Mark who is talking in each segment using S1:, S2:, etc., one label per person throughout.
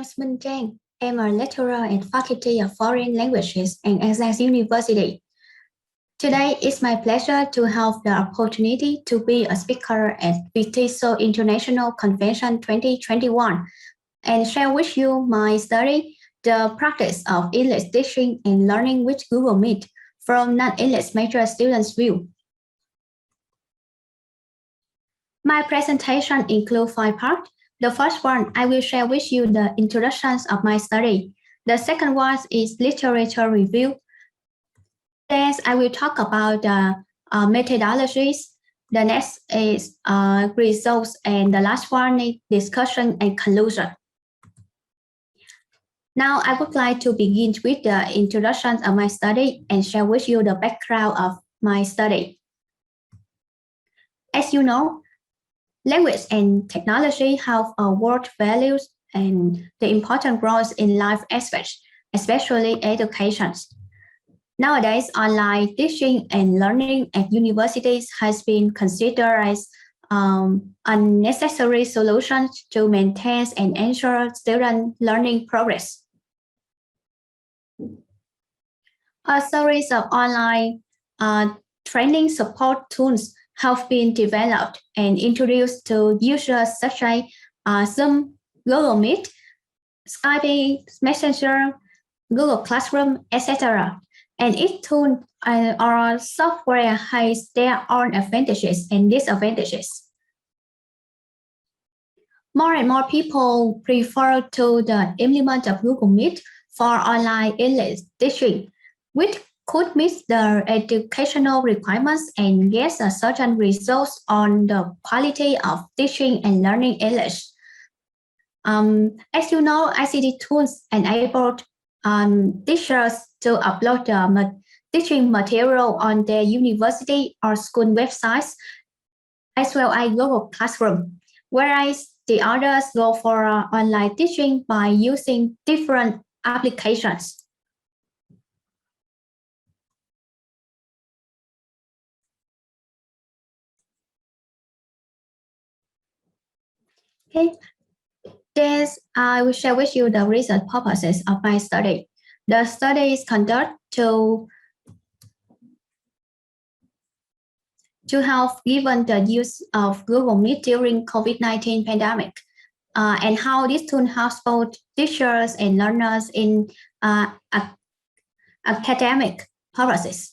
S1: is Minh Trang. I'm a lecturer at Faculty of Foreign Languages and Essex University. Today, it's my pleasure to have the opportunity to be a speaker at VTSO International Convention 2021 and share with you my study, the practice of English teaching and learning with Google Meet from non-English major students' view. My presentation includes 5 parts. The first one, I will share with you the introductions of my study. The second one is literature review. Then I will talk about the methodologies. The next is results, and the last one is discussion and conclusion. Now, I would like to begin with the introduction of my study and share with you the background of my study. As you know, language and technology have a world values and the important roles in life aspects, especially education. Nowadays, online teaching and learning at universities has been considered as a necessary solution to maintain and ensure student learning progress. A series of online training support tools have been developed and introduced to users such as Zoom, Google Meet, Skype, Messenger, Google Classroom, etc. And each tool or software has their own advantages and disadvantages. More and more people prefer to the implement of Google Meet for online English teaching, which could meet the educational requirements and get a certain results on the quality of teaching and learning English. As you know, ICT tools enable teachers to upload the teaching material on their university or school websites, as well as Google Classroom, whereas the others go for online teaching by using different applications. Okay, this I will share with you the research purposes of my study. The study is conducted to help given the use of Google Meet during COVID-19 pandemic and how this tool helps both teachers and learners in academic purposes.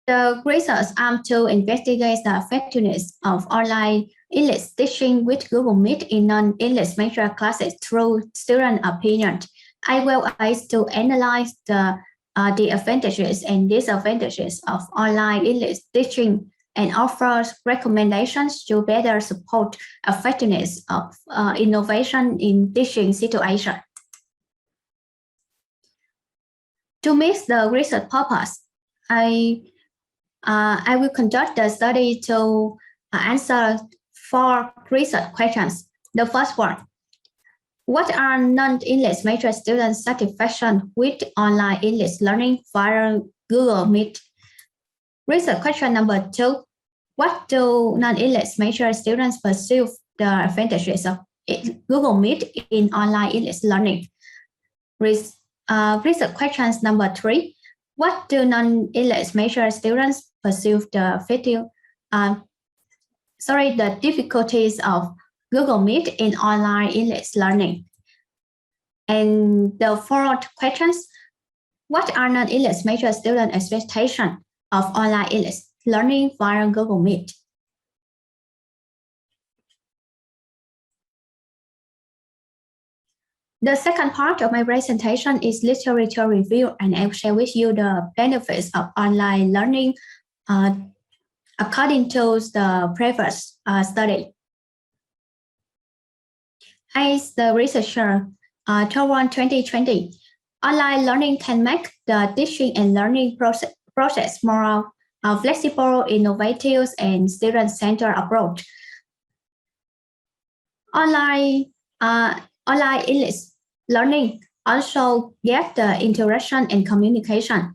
S1: The research aims to investigate the effectiveness of online English teaching with Google Meet in non-English major classes through student opinion, as well as to analyze the advantages and disadvantages of online English teaching and offers recommendations to better support effectiveness of innovation in teaching situation. To meet the research purpose, I will conduct the study to answer 4 research questions. The first one, what are non-English major students' satisfaction with online English learning via Google Meet? Research question number 2, what do non-English major students perceive the advantages of Google Meet in online English learning? Research questions number 3, what do non-English major students perceive the difficulties of Google Meet in online English learning? And the 4th questions, what are non-English major student expectations of online English learning via Google Meet? The second part of my presentation is literature review, and I will share with you the benefits of online learning according to the previous study. As the researcher toward 2020, online learning can make the teaching and learning process more flexible, innovative, and student-centered approach. Online English learning also get the interaction and communication,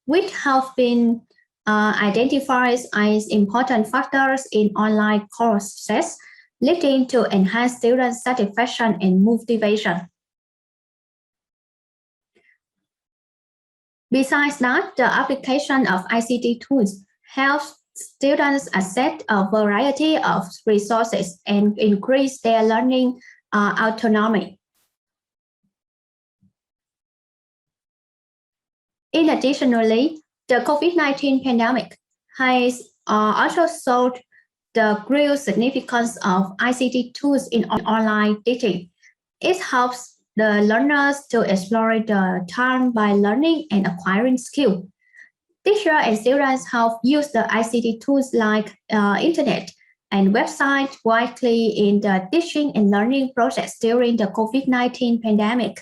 S1: which have been identified as important factors in online courses leading to enhanced student satisfaction and motivation. Besides that, the application of ICT tools helps students access a variety of resources and increase their learning autonomy. Additionally, the COVID-19 pandemic has also showed the real significance of ICT tools in online teaching. It helps the learners to explore the time by learning and acquiring skill. Teachers and students have used the ICT tools like internet and website widely in the teaching and learning process during the COVID-19 pandemic.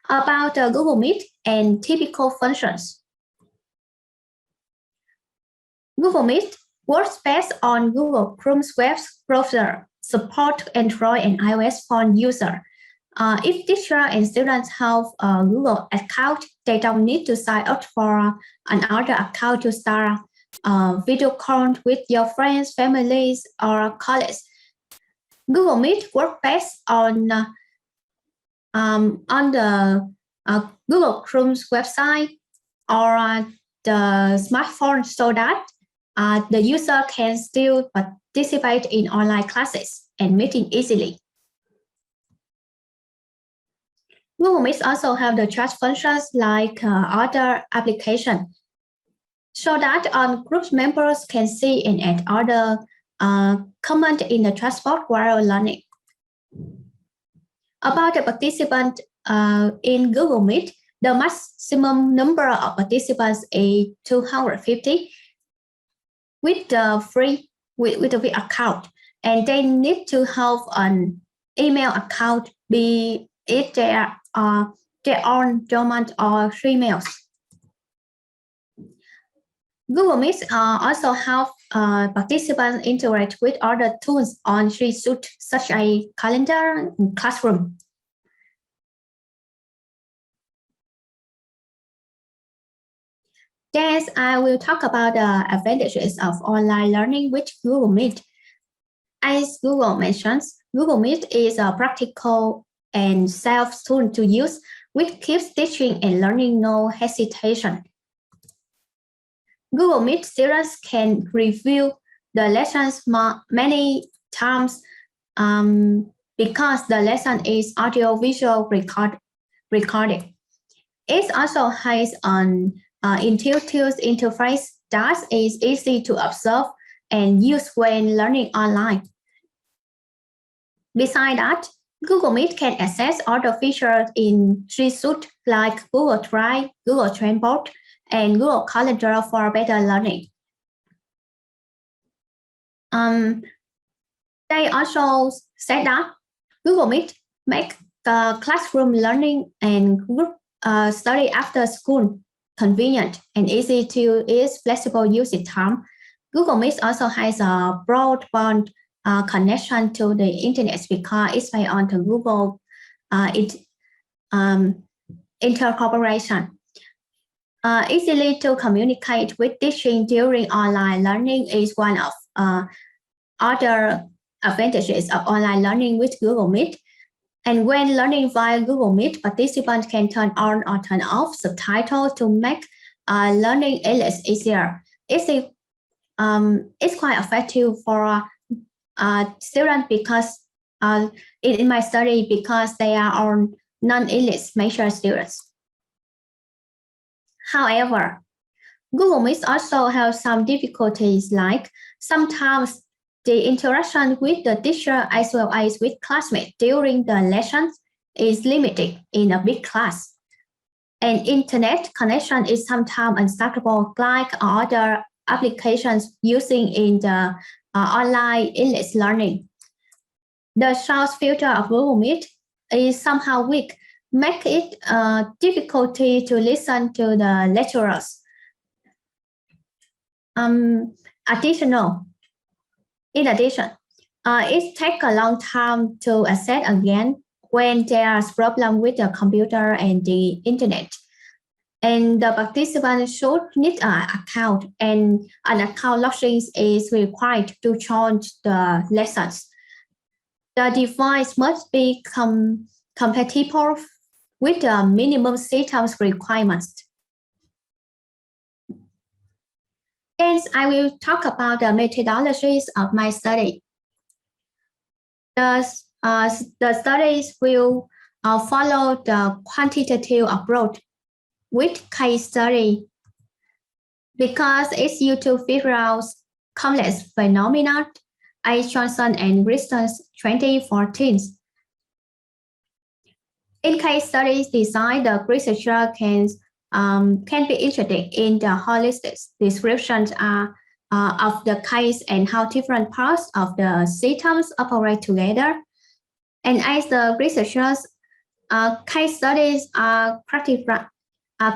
S1: About Google Meet and typical functions. Google Meet works best on Google Chrome's web browser, support Android and iOS phone user. If teachers and students have a Google account, they don't need to sign up for another account to start a video call with your friends, families, or colleagues. Google Meet works best on the Google Chrome's website or the smartphone so that the user can still participate in online classes and meeting easily. Google Meet also have the chat functions like other applications, so that group members can see and add other comment in the chat box while learning. About the participants in Google Meet, the maximum number of participants is 250 with the free account, and they need to have an email account, be it their own domain or emails. Google Meet also help participants interact with other tools on G Suite, such as calendar and classroom. Next, I will talk about the advantages of online learning with Google Meet. As Google mentions, Google Meet is a practical and safe tool to use, which keeps teaching and learning no hesitation. Google Meet students can review the lessons many times because the lesson is audio-visual recording. It also has an intuitive interface that is easy to observe and use when learning online. Besides that, Google Meet can access other features in G Suite like Google Drive, Google Transport, and Google Calendar for better learning. They also said that Google Meet make the classroom learning and group study after school convenient and easy to use flexible usage time. Google Meet also has a broadband connection to the internet because it's based on the Google intercorporation. Easily to communicate with teaching during online learning is one of other advantages of online learning with Google Meet. And when learning via Google Meet, participants can turn on or turn off subtitles to make learning easier. It's quite effective for students because in my study, because they are on non-English major students. However, Google Meet also has some difficulties, like sometimes the interaction with the teacher as well as with classmates during the lessons is limited in a big class. And internet connection is sometimes unstable like other applications using in the online English learning. The source filter of Google Meet is somehow weak, make it difficulty to listen to the lecturers. In addition, it takes a long time to access again when there's problem with the computer and the internet. And the participant should need an account, and an account login is required to join the lessons. The device must be compatible with the minimum systems requirements. Next, I will talk about the methodologies of my study. The studies will follow the quantitative approach with case study because it's used to figure out complex phenomena. A. Johnson and Richards 2014. In case studies design, the researcher can be interested in the holistic descriptions of the case and how different parts of the systems operate together. And as the researchers, case studies are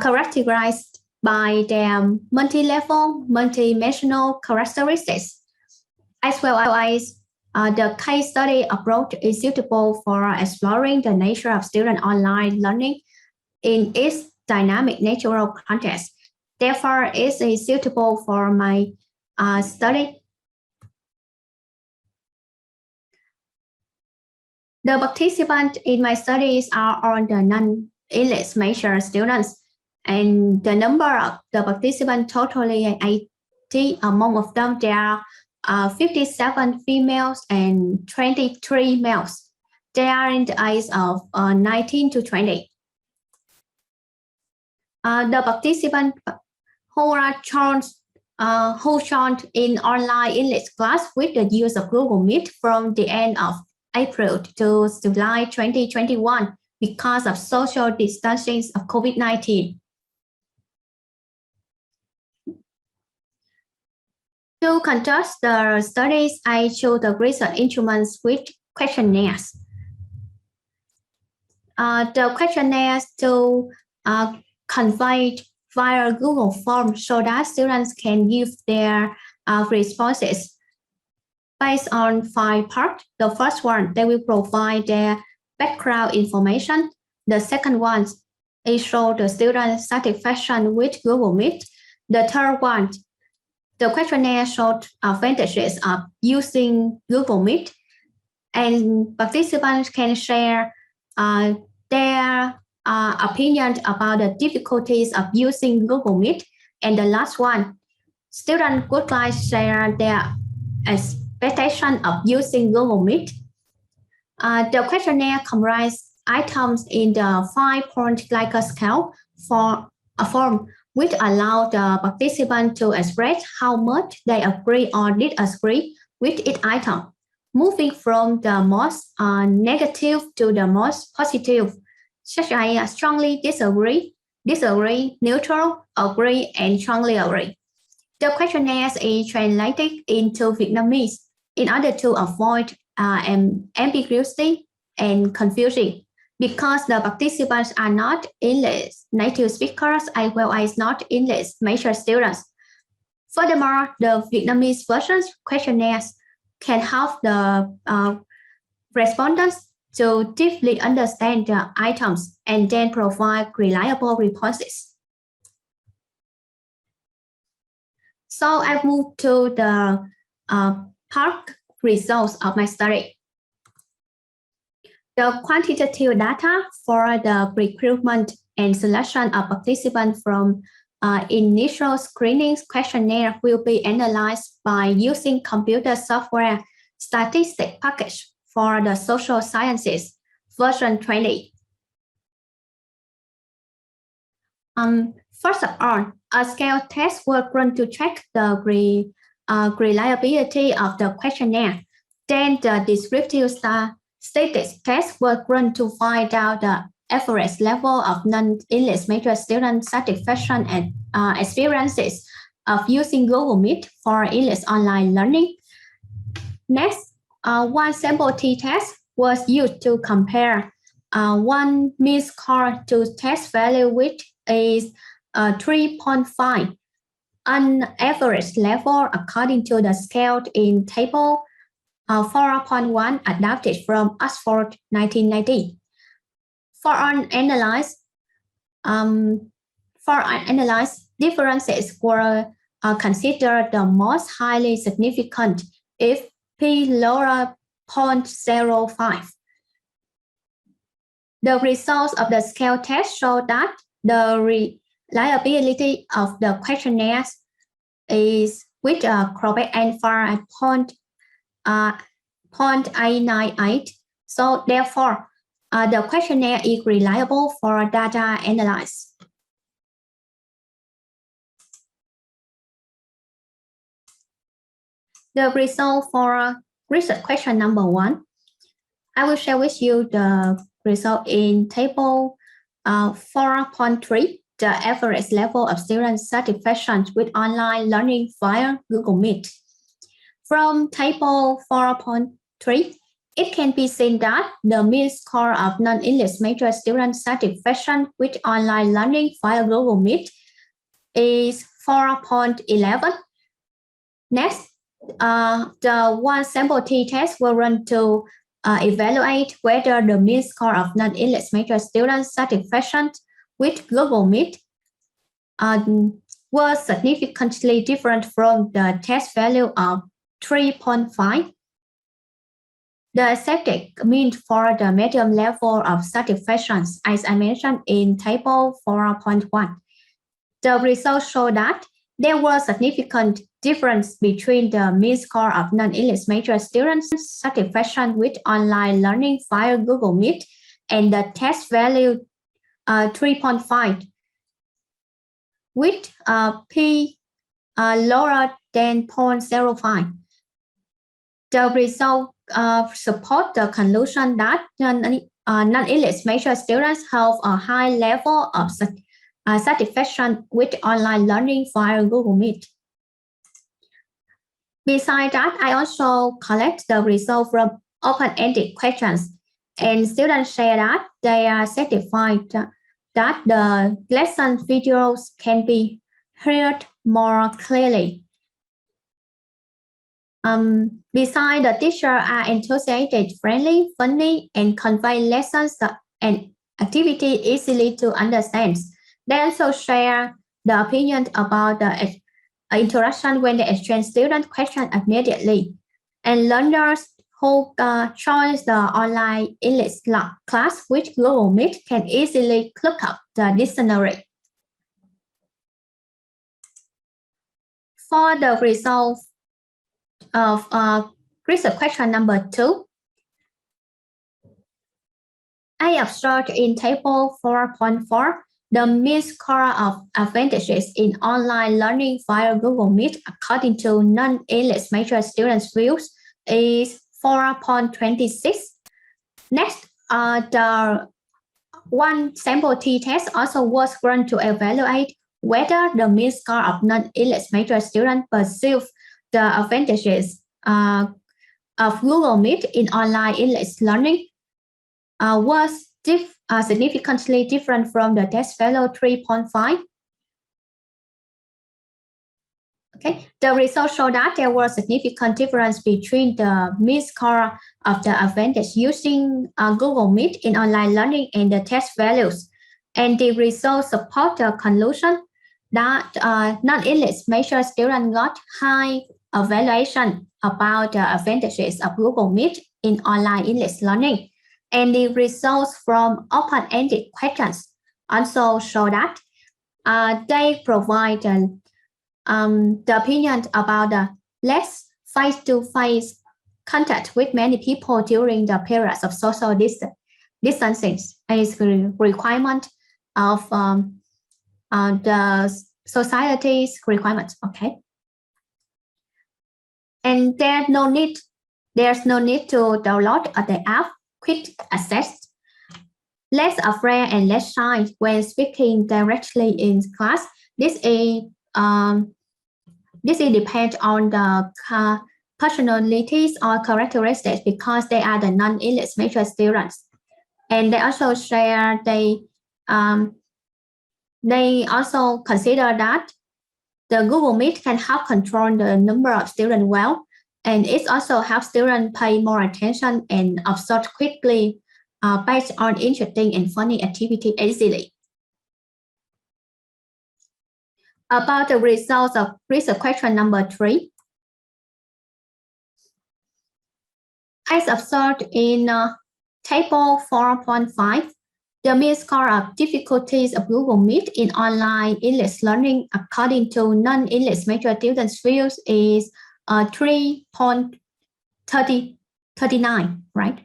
S1: characterized by their multi-level, multi-dimensional characteristics, as well as the case study approach is suitable for exploring the nature of student online learning in its dynamic natural context. Therefore, it is suitable for my study. The participants in my studies are all the non-English major students, and the number of the participants totally 80. Among them, there are 57 females and 23 males. They are in the age of 19 to 20. The participants who joined in online English class with the use of Google Meet from the end of April to July 2021 because of social distancing of COVID-19. To conduct the studies, I chose the research instruments with questionnaires. The questionnaires to convey via Google Forms so that students can give their responses based on 5 parts. The first one, they will provide their background information. The second one is show the student satisfaction with Google Meet. The third one, the questionnaire showed advantages of using Google Meet, and participants can share their opinion about the difficulties of using Google Meet. And the last one, students would like to share their expectation of using Google Meet. The questionnaire comprises items in the 5-point Likert scale for a form which allow the participant to express how much they agree or disagree with each item, moving from the most negative to the most positive, such as strongly disagree, neutral, agree, and strongly agree. The questionnaire is translated into Vietnamese in order to avoid ambiguity and confusion, because the participants are not English native speakers as well as not English major students. Furthermore, the Vietnamese version questionnaires can help the respondents to deeply understand the items and then provide reliable responses. So I move to the part results of my study. The quantitative data for the recruitment and selection of participants from initial screening questionnaire will be analyzed by using computer software statistic package for the social sciences version 20. First of all, a scale test was run to check the reliability of the questionnaire. Then the descriptive statistics test was run to find out the average level of non-English major student satisfaction and experiences of using Google Meet for English online learning. Next, one sample t-test was used to compare one mean score to test value, which is 3.5, an average level according to the scale in table 4.1 adapted from Oxford 1990. For an analyze, For analysis, differences were considered the most highly significant if p lower 0.05. The results of the scale test show that the reliability of the questionnaires is with correct answer at 0.898. So therefore, the questionnaire is reliable for data analysis. The result for research question number 1. I will share with you the result in table 4.3, the average level of student satisfaction with online learning via Google Meet. From table 4.3, it can be seen that the mean score of non-English major student satisfaction with online learning via Google Meet is 4.11. Next, the one sample t-test will run to evaluate whether the mean score of non-English major student satisfaction with Google Meet was significantly different from the test value of 3.5. The accepted mean for the medium level of satisfaction, as I mentioned in table 4.1. The results show that there was significant difference between the mean score of non-English major students' satisfaction with online learning via Google Meet and the test value 3.5 with p lower than 0.05. The result support the conclusion that non-English major students have a high level of satisfaction with online learning via Google Meet. Besides that, I also collect the result from open-ended questions, and students share that they are satisfied that the lesson videos can be heard more clearly. Besides, the teachers are enthusiastic, friendly, funny, and convey lessons and activity easily to understand. They also share the opinion about the interaction when they exchange student questions immediately. And learners who join the online English class with Google Meet can easily look up the dictionary. For the result of research question number 2, I observed in table 4.4 the mean score of advantages in online learning via Google Meet according to non-English major students' views is 4.26. Next, the one sample t-test also was run to evaluate whether the mean score of non-English major students perceive the advantages of Google Meet in online English learning was significantly different from the test value 3.5. Okay, the results show that there was significant difference between the mean score of the advantage using Google Meet in online learning and the test values. And the results support the conclusion that non-English major students got high evaluation about the advantages of Google Meet in online English learning. And the results from open-ended questions also show that they provide the opinion about the less face-to-face contact with many people during the periods of social distancing is a requirement of the society's requirements. Okay, and there's no need to download the app. Quick access, less afraid and less shy when speaking directly in class. This depends on the personalities or characteristics because they are the non-English major students, and they also share they also consider that the Google Meet can help control the number of students well. And it also helps students pay more attention and absorb quickly based on interesting and funny activity easily. About the results of research question number 3. As observed in table 4.5, the mean score of difficulties of Google Meet in online English learning according to non-English major students' fields is 3.39, right?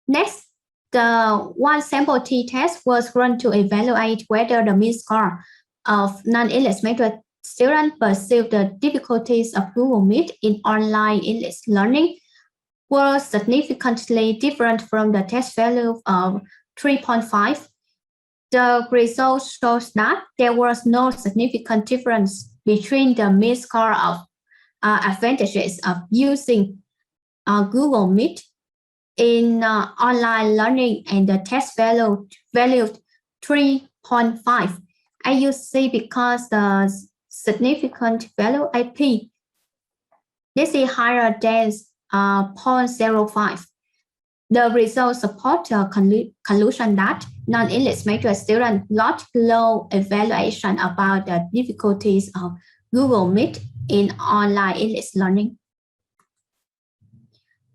S1: Next, the one sample t-test was run to evaluate whether the mean score of non-English major students perceive the difficulties of Google Meet in online English learning were significantly different from the test value of 3.5. The results shows that there was no significant difference between the mean score of advantages of using Google Meet in online learning and the test value 3.5. As you see, because the significant value IP, this is higher than 0.05. The results support the conclusion that non-English major students got low evaluation about the difficulties of Google Meet in online English learning.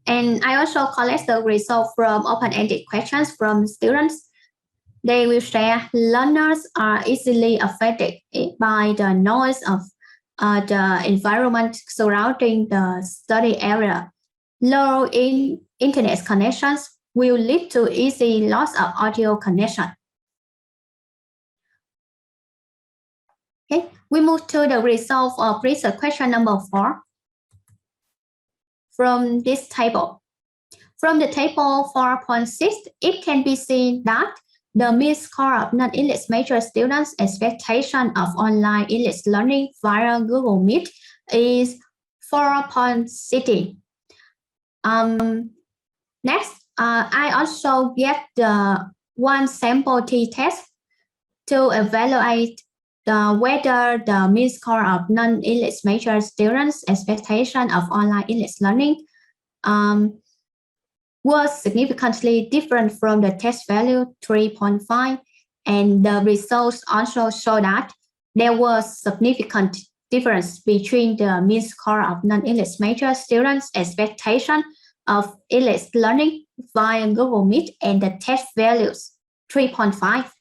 S1: And I also collect the result from open-ended questions from students. They will share learners are easily affected by the noise of the environment surrounding the study area. Low internet connections will lead to easy loss of audio connection. Okay, we move to the result of research question number 4 from this table. From the table 4.6, it can be seen that the mean score of non-English major students' expectation of online English learning via Google Meet is 4.60. Next, I also get the one sample t-test to evaluate whether the mean score of non-English major students' expectation of online English learning was significantly different from the test value 3.5, and the results also show that there was significant difference between the mean score of non-English major students' expectation of English learning via Google Meet and the test values 3.5.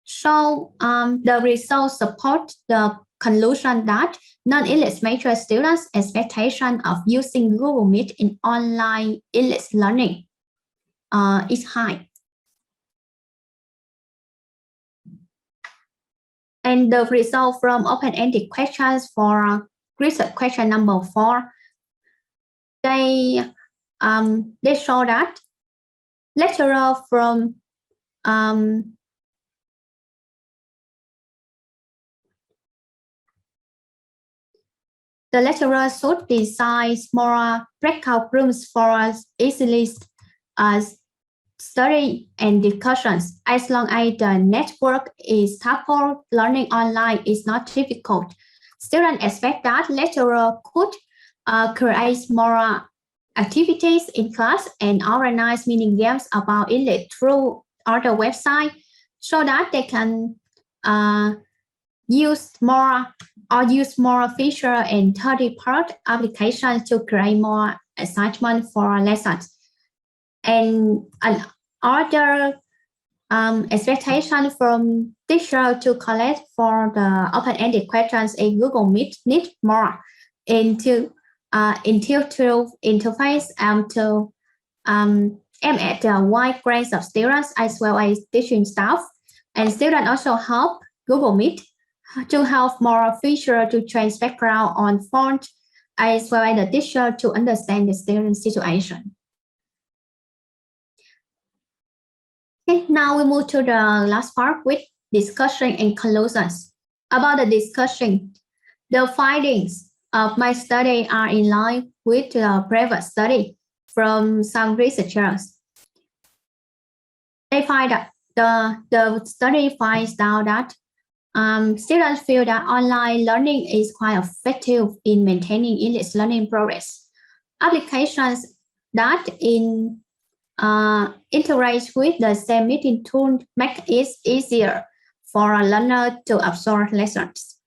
S1: So the results support the conclusion that non-English major students' expectation of using Google Meet in online English learning is high. And the result from open-ended questions for research question number 4, they show that lecturer from the lecturer should design more breakout rooms for easily study and discussions. As long as the network is stable, learning online is not difficult. Students expect that lecturer could create more activities in class and organize mini games about English through other websites so that they can use more feature and third-party applications to create more excitement for lessons. And another expectation from teacher to collect for the open-ended questions in Google Meet need more intuitive interface to aim at a wide range of students as well as teaching staff. And students also help Google Meet to have more feature to change background on font as well as the teacher to understand the student situation. Okay, now we move to the last part with discussion and conclusions. About the discussion, the findings of my study are in line with the previous study from some researchers. They find that the study finds out that students feel that online learning is quite effective in maintaining English learning progress. Applications that integrate with the same meeting tool make it easier for a learner to absorb lessons.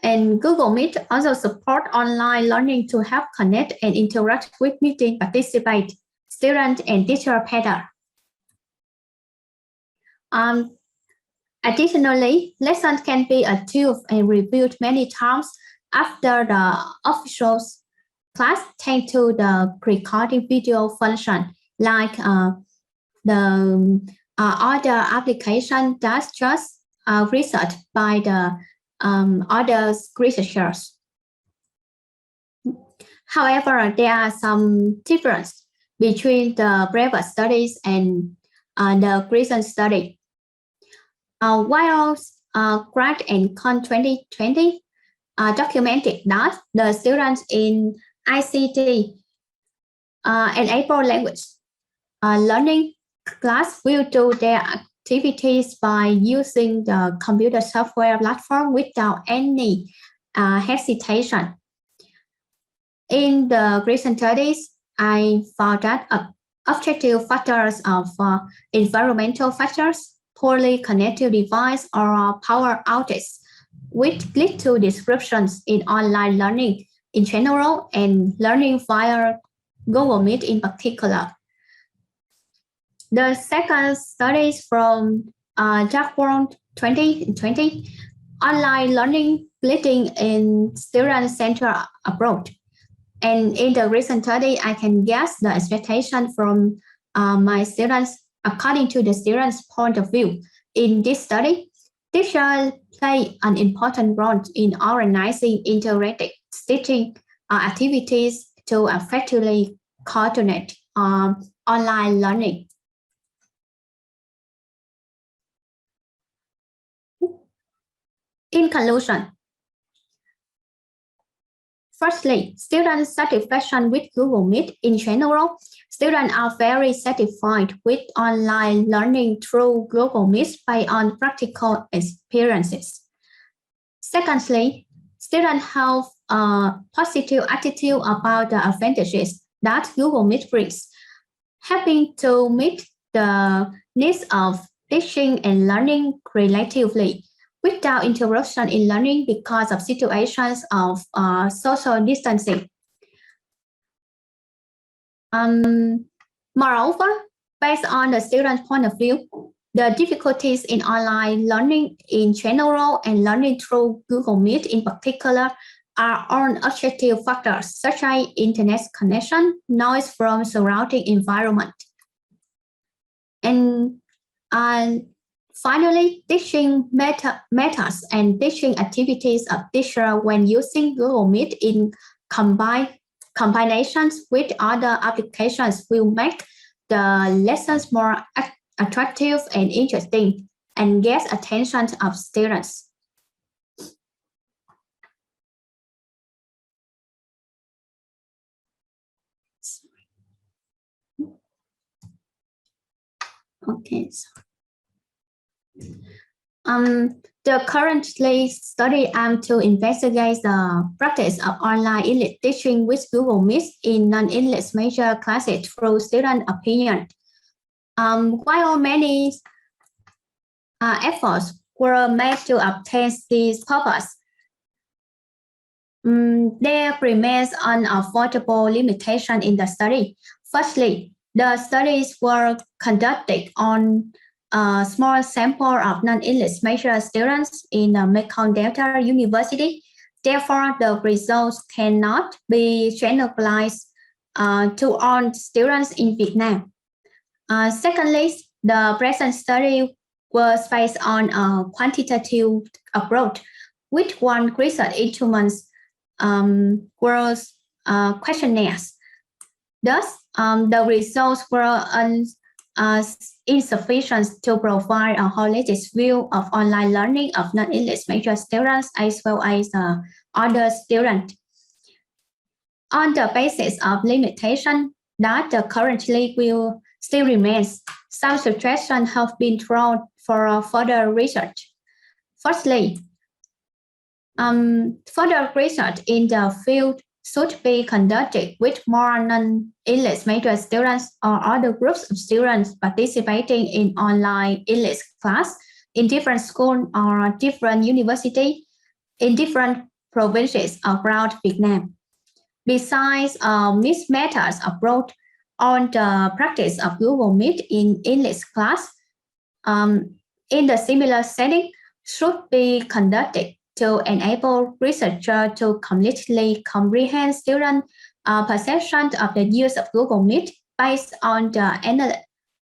S1: And Google Meet also support online learning to help connect and interact with meeting participants, students, and teacher better. Additionally, lessons can be a tool and reviewed many times after the official class thanks to the recording video function, like the other application that's just researched by the other researchers. However, there are some differences between the private studies and the recent study. While Grad and Con 2020 documented that the students in ICT enable language learning class will do their activities by using the computer software platform without any hesitation. In the recent studies, I found that objective factors of environmental factors, poorly connected device, or power outage, which lead to disruptions in online learning in general and learning via Google Meet in particular. The second study from Japan 2020, online learning leading in student-centered approach. And in the recent study, I can guess the expectation from my students according to the students' point of view. In this study, teachers play an important role in organizing interactive teaching activities to effectively coordinate online learning. In conclusion, firstly, student satisfaction with Google Meet in general. Students are very satisfied with online learning through Google Meet based on practical experiences. Secondly, students have a positive attitude about the advantages that Google Meet brings, helping to meet the needs of teaching and learning relatively without interruption in learning because of situations of social distancing. Moreover, based on the student's point of view, the difficulties in online learning in general and learning through Google Meet in particular are non-objective factors such as internet connection, noise from surrounding environment. And finally, teaching methods and teaching activities of teacher when using Google Meet in combinations with other applications will make the lessons more attractive and interesting and get attention of students. Okay. The currently study to investigate the practice of online English teaching with Google Meet in non-English major classes through student opinion. While many efforts were made to obtain this purpose, there remains an unavoidable limitation in the study. Firstly, the studies were conducted on a small sample of non-English major students in Mekong Delta University. Therefore, the results cannot be generalized to all students in Vietnam. Secondly, the present study was based on a quantitative approach, with one research instruments was questionnaires. Thus, the results were insufficient to provide a holistic view of online learning of non-English major students as well as other students. On the basis of limitation that currently will still remains, some suggestions have been drawn for further research. Firstly, further research in the field should be conducted with more non-English major students or other groups of students participating in online English class in different schools or different universities in different provinces around Vietnam. Besides these methods approach on the practice of Google Meet in English class, in the similar setting should be conducted to enable researchers to completely comprehend student perception of the use of Google Meet based on the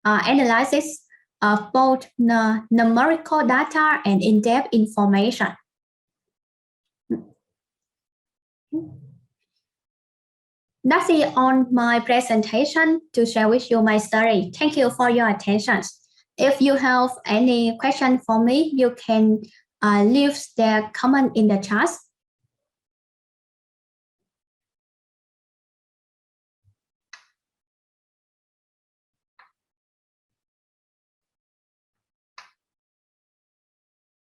S1: analysis of both numerical data and in-depth information. That's it on my presentation to share with you my story. Thank you for your attention. If you have any question for me, you can leave their comment in the chat.